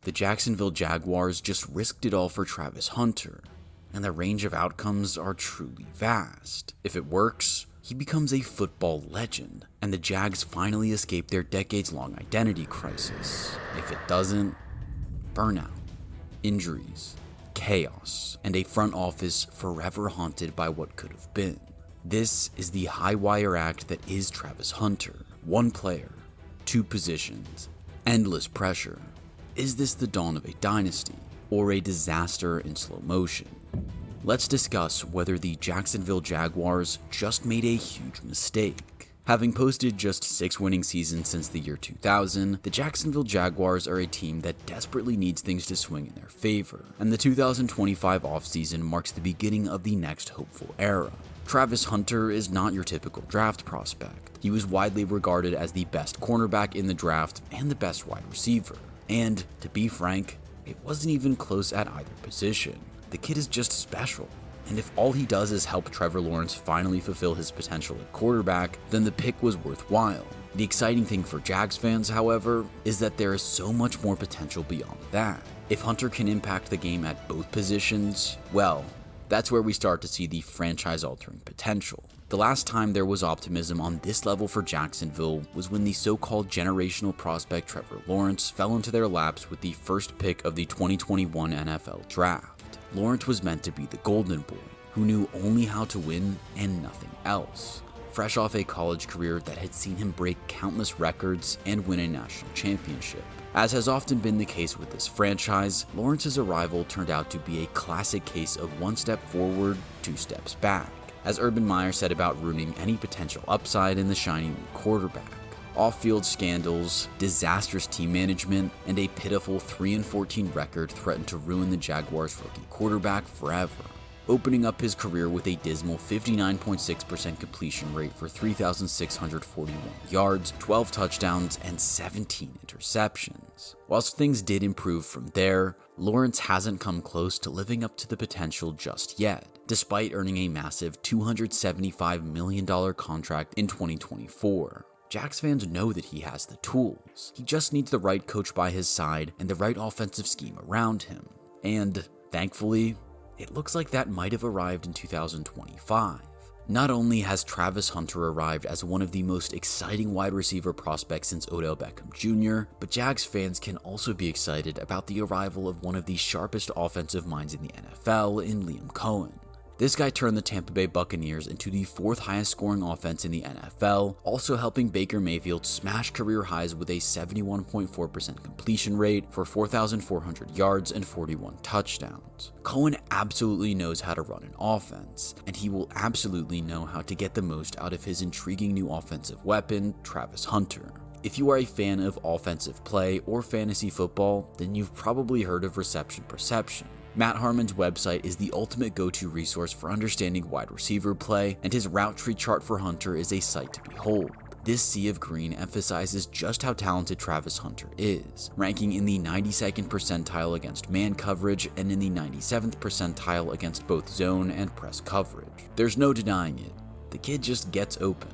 the Jacksonville Jaguars just risked it all for Travis Hunter, and the range of outcomes are truly vast. If it works, he becomes a football legend, and the Jags finally escape their decades-long identity crisis. If it doesn't, burnout, injuries, chaos, and a front office forever haunted by what could have been. This is the high-wire act that is Travis Hunter. One player, two positions, endless pressure. Is this the dawn of a dynasty, or a disaster in slow motion? Let's discuss whether the Jacksonville Jaguars just made a huge mistake. Having posted just 6 winning seasons since the year 2000, the Jacksonville Jaguars are a team that desperately needs things to swing in their favor, and the 2025 offseason marks the beginning of the next hopeful era. Travis Hunter is not your typical draft prospect. He was widely regarded as the best cornerback in the draft and the best wide receiver. And, to be frank, it wasn't even close at either position. The kid is just special. And if all he does is help Trevor Lawrence finally fulfill his potential at quarterback, then the pick was worthwhile. The exciting thing for Jags fans, however, is that there is so much more potential beyond that. If Hunter can impact the game at both positions, well, that's where we start to see the franchise-altering potential. The last time there was optimism on this level for Jacksonville was when the so-called generational prospect Trevor Lawrence fell into their laps with the first pick of the 2021 NFL Draft. Lawrence was meant to be the golden boy, who knew only how to win and nothing else. Fresh off a college career that had seen him break countless records and win a national championship. As has often been the case with this franchise, Lawrence's arrival turned out to be a classic case of one step forward, two steps back. As Urban Meyer said about ruining any potential upside in the shiny new quarterback. Off-field scandals, disastrous team management, and a pitiful 3-14 record threatened to ruin the Jaguars' rookie quarterback forever, opening up his career with a dismal 59.6% completion rate for 3,641 yards, 12 touchdowns, and 17 interceptions. Whilst things did improve from there, Lawrence hasn't come close to living up to the potential just yet, despite earning a massive $275 million contract in 2024. Jags fans know that he has the tools. He just needs the right coach by his side and the right offensive scheme around him. And, thankfully, it looks like that might have arrived in 2025. Not only has Travis Hunter arrived as one of the most exciting wide receiver prospects since Odell Beckham Jr., but Jags fans can also be excited about the arrival of one of the sharpest offensive minds in the NFL in Liam Coen. This guy turned the Tampa Bay Buccaneers into the 4th highest scoring offense in the NFL, also helping Baker Mayfield smash career highs with a 71.4% completion rate for 4,400 yards and 41 touchdowns. Coen absolutely knows how to run an offense, and he will absolutely know how to get the most out of his intriguing new offensive weapon, Travis Hunter. If you are a fan of offensive play or fantasy football, then you've probably heard of reception perception. Matt Harmon's website is the ultimate go-to resource for understanding wide receiver play, and his route tree chart for Hunter is a sight to behold. This sea of green emphasizes just how talented Travis Hunter is, ranking in the 92nd percentile against man coverage and in the 97th percentile against both zone and press coverage. There's no denying it. The kid just gets open.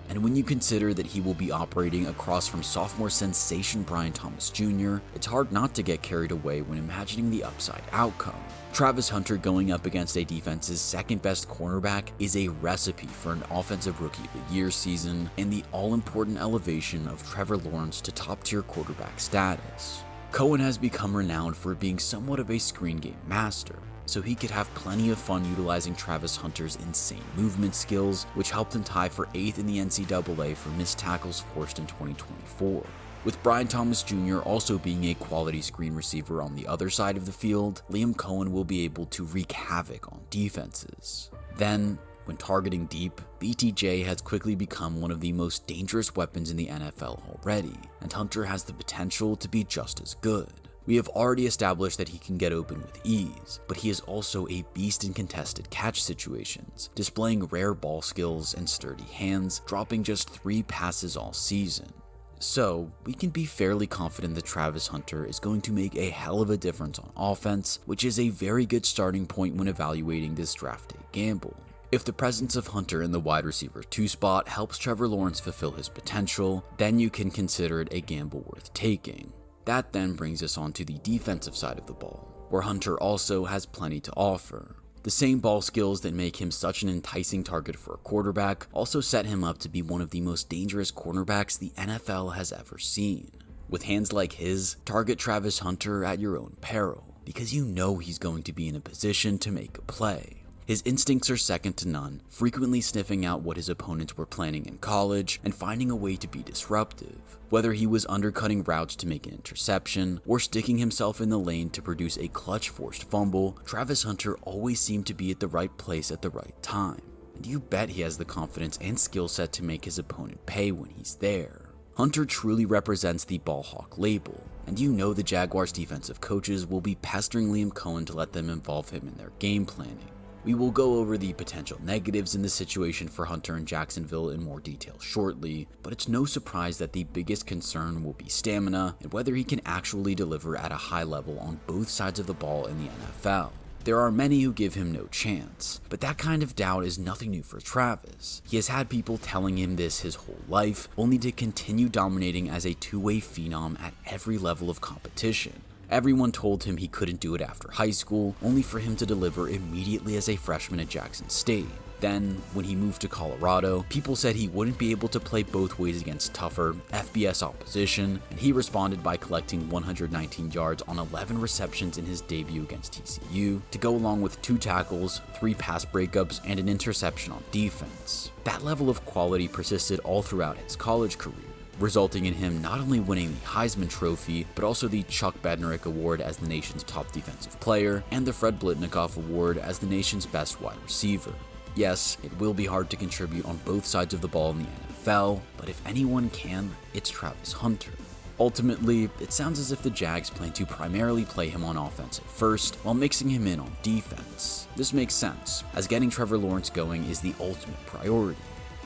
And when you consider that he will be operating across from sophomore sensation Brian Thomas Jr., it's hard not to get carried away when imagining the upside outcome. Travis Hunter going up against a defense's second best cornerback is a recipe for an offensive rookie of the year season and the all-important elevation of Trevor Lawrence to top-tier quarterback status. Coen has become renowned for being somewhat of a screen game master, so he could have plenty of fun utilizing Travis Hunter's insane movement skills, which helped him tie for 8th in the NCAA for missed tackles forced in 2024. With Brian Thomas Jr. also being a quality screen receiver on the other side of the field, Liam Coen will be able to wreak havoc on defenses. Then, when targeting deep, BTJ has quickly become one of the most dangerous weapons in the NFL already, and Hunter has the potential to be just as good. We have already established that he can get open with ease, but he is also a beast in contested catch situations, displaying rare ball skills and sturdy hands, dropping just 3 passes all season. So, we can be fairly confident that Travis Hunter is going to make a hell of a difference on offense, which is a very good starting point when evaluating this draft day gamble. If the presence of Hunter in the wide receiver 2 spot helps Trevor Lawrence fulfill his potential, then you can consider it a gamble worth taking. That then brings us on to the defensive side of the ball, where Hunter also has plenty to offer. The same ball skills that make him such an enticing target for a quarterback also set him up to be one of the most dangerous cornerbacks the NFL has ever seen. With hands like his, target Travis Hunter at your own peril, because you know he's going to be in a position to make a play. His instincts are second to none, frequently sniffing out what his opponents were planning in college and finding a way to be disruptive. Whether he was undercutting routes to make an interception or sticking himself in the lane to produce a clutch forced fumble, Travis Hunter always seemed to be at the right place at the right time. And you bet he has the confidence and skill set to make his opponent pay when he's there. Hunter truly represents the ball hawk label, and you know the Jaguars defensive coaches will be pestering Liam Coen to let them involve him in their game planning. We will go over the potential negatives in the situation for Hunter and Jacksonville in more detail shortly, but it's no surprise that the biggest concern will be stamina and whether he can actually deliver at a high level on both sides of the ball in the NFL. There are many who give him no chance, but that kind of doubt is nothing new for Travis. He has had people telling him this his whole life, only to continue dominating as a two-way phenom at every level of competition. Everyone told him he couldn't do it after high school, only for him to deliver immediately as a freshman at Jackson State. Then, when he moved to Colorado, people said he wouldn't be able to play both ways against tougher, FBS opposition, and he responded by collecting 119 yards on 11 receptions in his debut against TCU, to go along with 2 tackles, 3 pass breakups, and an interception on defense. That level of quality persisted all throughout his college career, resulting in him not only winning the Heisman Trophy, but also the Chuck Bednarik Award as the nation's top defensive player, and the Fred Blitnikoff Award as the nation's best wide receiver. Yes, it will be hard to contribute on both sides of the ball in the NFL, but if anyone can, it's Travis Hunter. Ultimately, it sounds as if the Jags plan to primarily play him on offense at first, while mixing him in on defense. This makes sense, as getting Trevor Lawrence going is the ultimate priority,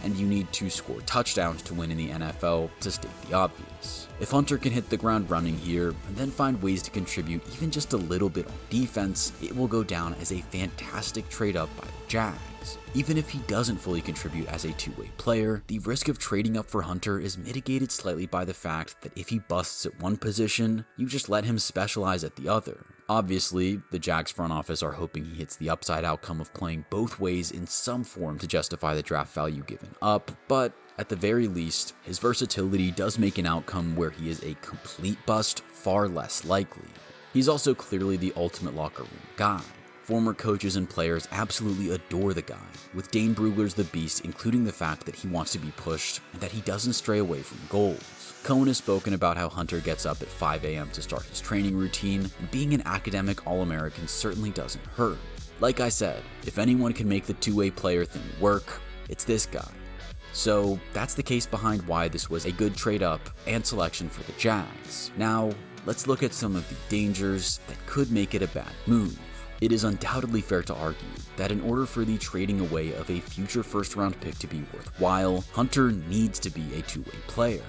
and you need to score touchdowns to win in the NFL, to state the obvious. If Hunter can hit the ground running here, and then find ways to contribute even just a little bit on defense, it will go down as a fantastic trade up by the Jags. Even if he doesn't fully contribute as a two-way player, the risk of trading up for Hunter is mitigated slightly by the fact that if he busts at one position, you just let him specialize at the other. Obviously, the Jags front office are hoping he hits the upside outcome of playing both ways in some form to justify the draft value given up, but at the very least, his versatility does make an outcome where he is a complete bust far less likely. He's also clearly the ultimate locker room guy. Former coaches and players absolutely adore the guy, with Dane Brugler's the beast including the fact that he wants to be pushed and that he doesn't stray away from goals. Coen has spoken about how Hunter gets up at 5 a.m. to start his training routine, and being an academic All-American certainly doesn't hurt. Like I said, if anyone can make the two-way player thing work, it's this guy. So that's the case behind why this was a good trade up and selection for the Jags. Now, let's look at some of the dangers that could make it a bad move. It is undoubtedly fair to argue that in order for the trading away of a future first-round pick to be worthwhile, Hunter needs to be a two-way player.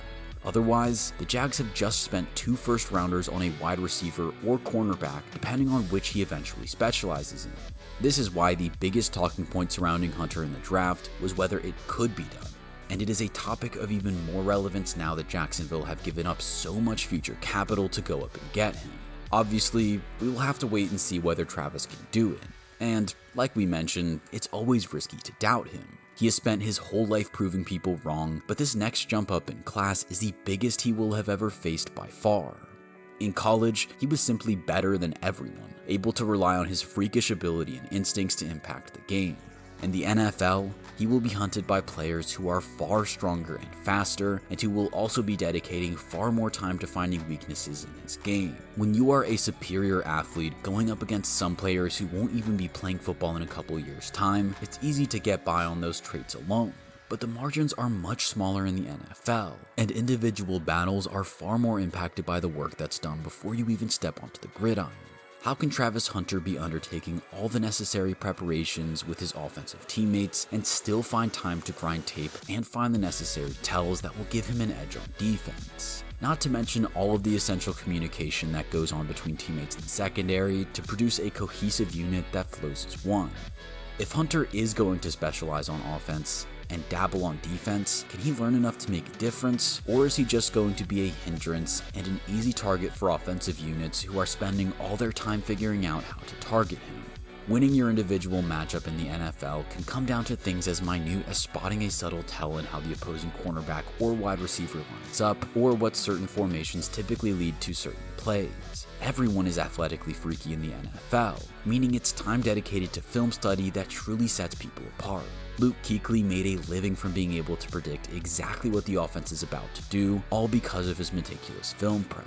Otherwise, the Jags have just spent 2 first-rounders on a wide receiver or cornerback, depending on which he eventually specializes in. This is why the biggest talking point surrounding Hunter in the draft was whether it could be done, and it is a topic of even more relevance now that Jacksonville have given up so much future capital to go up and get him. Obviously, we will have to wait and see whether Travis can do it, and like we mentioned, it's always risky to doubt him. He has spent his whole life proving people wrong, but this next jump up in class is the biggest he will have ever faced by far. In college, he was simply better than everyone, able to rely on his freakish ability and instincts to impact the game. In the NFL, he will be hunted by players who are far stronger and faster, and who will also be dedicating far more time to finding weaknesses in his game. When you are a superior athlete going up against some players who won't even be playing football in a couple years' time, it's easy to get by on those traits alone. But the margins are much smaller in the NFL, and individual battles are far more impacted by the work that's done before you even step onto the gridiron. How can Travis Hunter be undertaking all the necessary preparations with his offensive teammates and still find time to grind tape and find the necessary tells that will give him an edge on defense? Not to mention all of the essential communication that goes on between teammates in secondary to produce a cohesive unit that flows as one. If Hunter is going to specialize on offense, and dabble on defense, can he learn enough to make a difference, or is he just going to be a hindrance and an easy target for offensive units who are spending all their time figuring out how to target him? Winning your individual matchup in the NFL can come down to things as minute as spotting a subtle tell in how the opposing cornerback or wide receiver lines up, or what certain formations typically lead to certain plays. Everyone is athletically freaky in the NFL, meaning it's time dedicated to film study that truly sets people apart. Luke Kuechly made a living from being able to predict exactly what the offense is about to do, all because of his meticulous film prep.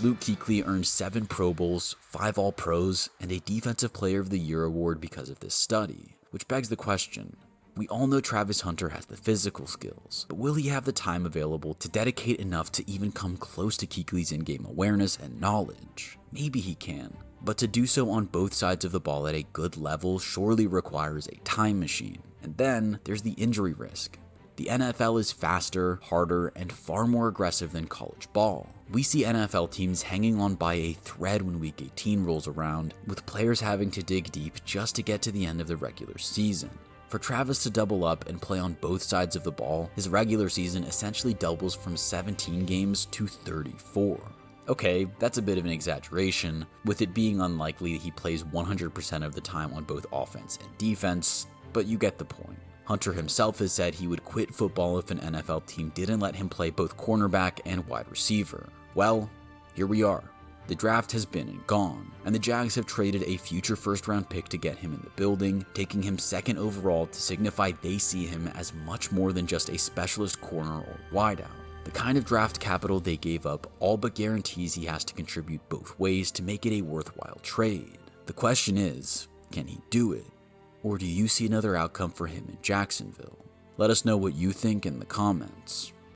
Luke Kuechly earned 7 Pro Bowls, 5 All-Pros, and a Defensive Player of the Year award because of this study, which begs the question. We all know Travis Hunter has the physical skills, but will he have the time available to dedicate enough to even come close to Kuechly's in-game awareness and knowledge? Maybe he can, but to do so on both sides of the ball at a good level surely requires a time machine. And then there's the injury risk. The NFL is faster, harder, and far more aggressive than college ball. We see NFL teams hanging on by a thread when Week 18 rolls around, with players having to dig deep just to get to the end of the regular season. For Travis to double up and play on both sides of the ball, his regular season essentially doubles from 17 games to 34. Okay, that's a bit of an exaggeration, with it being unlikely he plays 100% of the time on both offense and defense, but you get the point. Hunter himself has said he would quit football if an NFL team didn't let him play both cornerback and wide receiver. Well, here we are. The draft has been and gone, and the Jags have traded a future first-round pick to get him in the building, taking him 2nd overall to signify they see him as much more than just a specialist corner or wideout. The kind of draft capital they gave up all but guarantees he has to contribute both ways to make it a worthwhile trade. The question is, can he do it? Or do you see another outcome for him in Jacksonville? Let us know what you think in the comments.